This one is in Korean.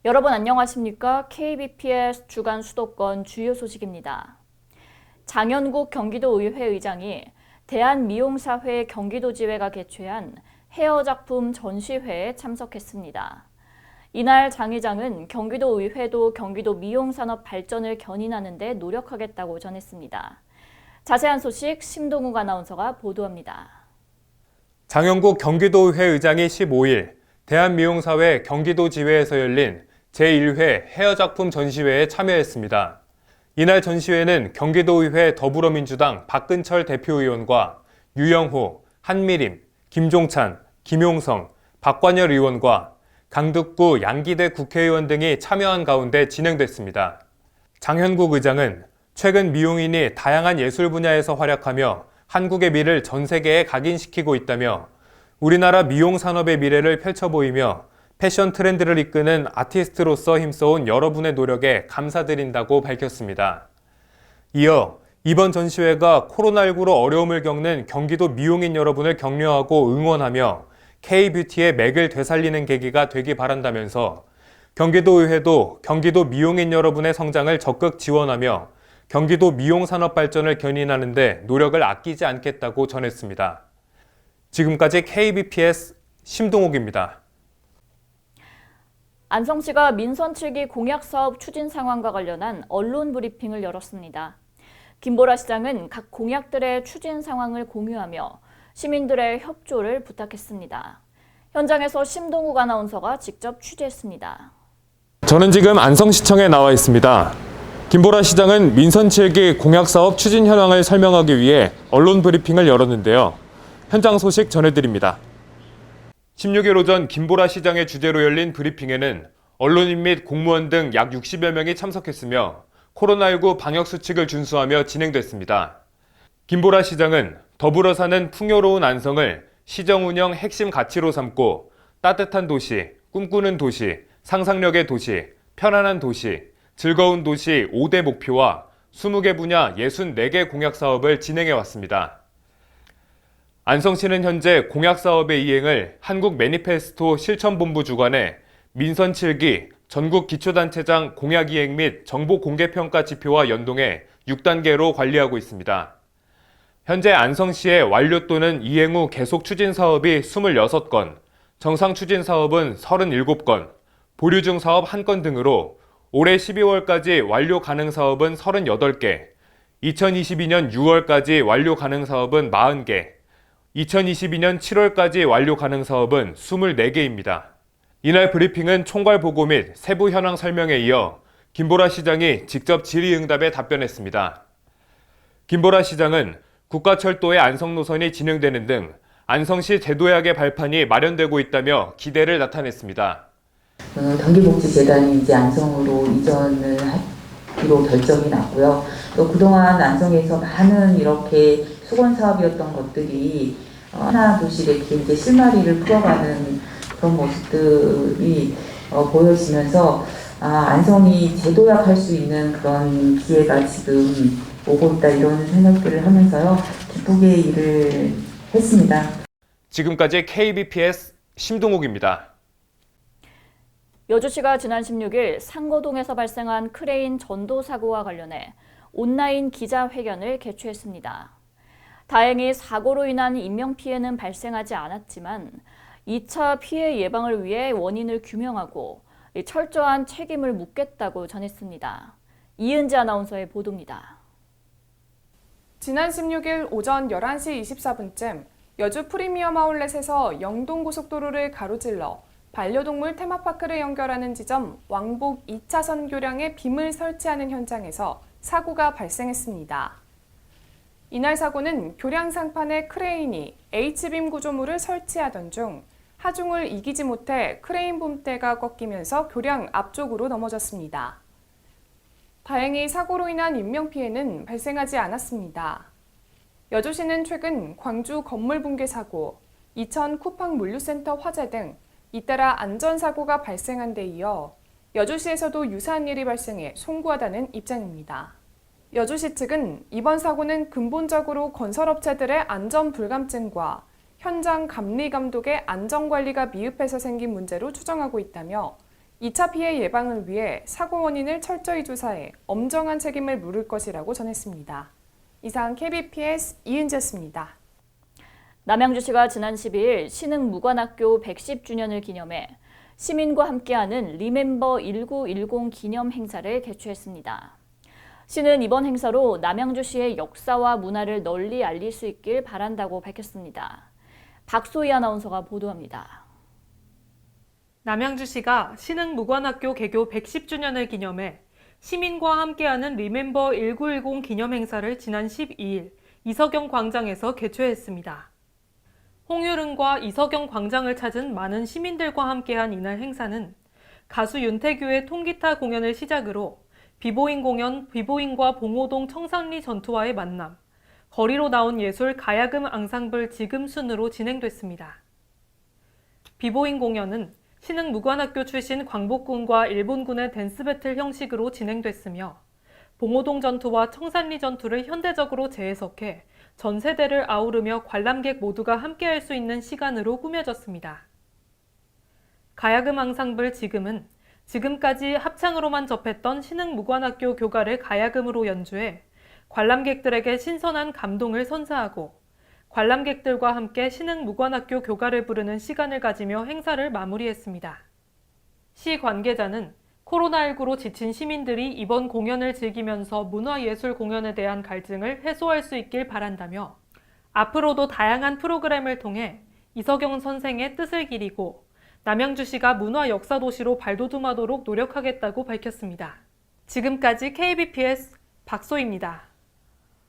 여러분 안녕하십니까? KBPS 주간 수도권 주요 소식입니다. 장현국 경기도의회 의장이 대한미용사회 경기도지회가 개최한 헤어작품 전시회에 참석했습니다. 이날 장 의장은 경기도의회도 경기도 미용산업 발전을 견인하는 데 노력하겠다고 전했습니다. 자세한 소식 심동욱 아나운서가 보도합니다. 장현국 경기도의회 의장이 15일 대한미용사회 경기도지회에서 열린 제1회 헤어작품 전시회에 참여했습니다. 이날 전시회는 경기도의회 더불어민주당 박근철 대표의원과 유영호, 한미림, 김종찬, 김용성, 박관열 의원과 강북구 양기대 국회의원 등이 참여한 가운데 진행됐습니다. 장현국 의장은 최근 미용인이 다양한 예술 분야에서 활약하며 한국의 미를 전 세계에 각인시키고 있다며 우리나라 미용 산업의 미래를 펼쳐 보이며 패션 트렌드를 이끄는 아티스트로서 힘써온 여러분의 노력에 감사드린다고 밝혔습니다. 이어 이번 전시회가 코로나19로 어려움을 겪는 경기도 미용인 여러분을 격려하고 응원하며 K-뷰티의 맥을 되살리는 계기가 되기 바란다면서 경기도의회도 경기도 미용인 여러분의 성장을 적극 지원하며 경기도 미용 산업 발전을 견인하는 데 노력을 아끼지 않겠다고 전했습니다. 지금까지 KBPS 심동욱입니다. 안성시가 민선 7기 공약사업 추진 상황과 관련한 언론 브리핑을 열었습니다. 김보라 시장은 각 공약들의 추진 상황을 공유하며 시민들의 협조를 부탁했습니다. 현장에서 심동욱 아나운서가 직접 취재했습니다. 저는 지금 안성시청에 나와 있습니다. 김보라 시장은 민선 7기 공약사업 추진 현황을 설명하기 위해 언론 브리핑을 열었는데요. 현장 소식 전해드립니다. 16일 오전 김보라 시장의 주재로 열린 브리핑에는 언론인 및 공무원 등 약 60여 명이 참석했으며 코로나19 방역수칙을 준수하며 진행됐습니다. 김보라 시장은 더불어 사는 풍요로운 안성을 시정 운영 핵심 가치로 삼고 따뜻한 도시, 꿈꾸는 도시, 상상력의 도시, 편안한 도시, 즐거운 도시 5대 목표와 20개 분야 64개 공약 사업을 진행해 왔습니다. 안성시는 현재 공약 사업의 이행을 한국 매니페스토 실천본부 주관에 민선 7기 전국 기초단체장 공약 이행 및 정보 공개 평가 지표와 연동해 6단계로 관리하고 있습니다. 현재 안성시의 완료 또는 이행 후 계속 추진 사업이 26건, 정상 추진 사업은 37건, 보류 중 사업 1건 등으로 올해 12월까지 완료 가능 사업은 38개, 2022년 6월까지 완료 가능 사업은 40개, 2022년 7월까지 완료 가능 사업은 24개입니다. 이날 브리핑은 총괄 보고 및 세부 현황 설명에 이어 김보라 시장이 직접 질의응답에 답변했습니다. 김보라 시장은 국가철도의 안성 노선이 진행되는 등 안성시 제도약의 발판이 마련되고 있다며 기대를 나타냈습니다. 경기복지재단이 이제 안성으로 이전을 하기로 결정이 났고요. 또 그동안 안성에서 많은 이렇게 수건 사업이었던 것들이 하나둘씩 이제 실마리를 풀어가는 그런 모습들이 보여지면서 안성이 재도약할 수 있는 그런 기회가 지금 오고 있다 이런 생각들을 하면서요. 기쁘게 일을 했습니다. 지금까지 KBPS 심동욱입니다. 여주시가 지난 16일 상거동에서 발생한 크레인 전도 사고와 관련해 온라인 기자회견을 개최했습니다. 다행히 사고로 인한 인명피해는 발생하지 않았지만 2차 피해 예방을 위해 원인을 규명하고 철저한 책임을 묻겠다고 전했습니다. 이은지 아나운서의 보도입니다. 지난 16일 오전 11시 24분쯤 여주 프리미엄 아울렛에서 영동고속도로를 가로질러 반려동물 테마파크를 연결하는 지점 왕복 2차선 교량에 빔을 설치하는 현장에서 사고가 발생했습니다. 이날 사고는 교량 상판에 크레인이 H빔 구조물을 설치하던 중 하중을 이기지 못해 크레인 붐대가 꺾이면서 교량 앞쪽으로 넘어졌습니다. 다행히 사고로 인한 인명피해는 발생하지 않았습니다. 여주시는 최근 광주 건물 붕괴 사고, 이천 쿠팡 물류센터 화재 등 잇따라 안전사고가 발생한 데 이어 여주시에서도 유사한 일이 발생해 송구하다는 입장입니다. 여주시 측은 이번 사고는 근본적으로 건설업체들의 안전 불감증과 현장 감리 감독의 안전관리가 미흡해서 생긴 문제로 추정하고 있다며 2차 피해 예방을 위해 사고 원인을 철저히 조사해 엄정한 책임을 물을 것이라고 전했습니다. 이상 KBPS 이은지였습니다. 남양주시가 지난 12일 신흥무관학교 110주년을 기념해 시민과 함께하는 리멤버 1910 기념 행사를 개최했습니다. 시는 이번 행사로 남양주시의 역사와 문화를 널리 알릴 수 있길 바란다고 밝혔습니다. 박소희 아나운서가 보도합니다. 남양주시가 신흥무관학교 개교 110주년을 기념해 시민과 함께하는 리멤버 1910 기념 행사를 지난 12일 이석영 광장에서 개최했습니다. 홍유릉과 이석영 광장을 찾은 많은 시민들과 함께한 이날 행사는 가수 윤태규의 통기타 공연을 시작으로 비보잉 공연, 비보잉과 봉오동 청산리 전투와의 만남, 거리로 나온 예술 가야금 앙상블 지금 순으로 진행됐습니다. 비보잉 공연은 신흥무관학교 출신 광복군과 일본군의 댄스 배틀 형식으로 진행됐으며 봉오동 전투와 청산리 전투를 현대적으로 재해석해 전 세대를 아우르며 관람객 모두가 함께할 수 있는 시간으로 꾸며졌습니다. 가야금 앙상블 지금은 지금까지 합창으로만 접했던 신흥무관학교 교가를 가야금으로 연주해 관람객들에게 신선한 감동을 선사하고 관람객들과 함께 신흥무관학교 교가를 부르는 시간을 가지며 행사를 마무리했습니다. 시 관계자는 코로나19로 지친 시민들이 이번 공연을 즐기면서 문화예술 공연에 대한 갈증을 해소할 수 있길 바란다며 앞으로도 다양한 프로그램을 통해 이석영 선생의 뜻을 기리고 남양주시가 문화 역사 도시로 발돋움하도록 노력하겠다고 밝혔습니다. 지금까지 KBPS 박소희입니다.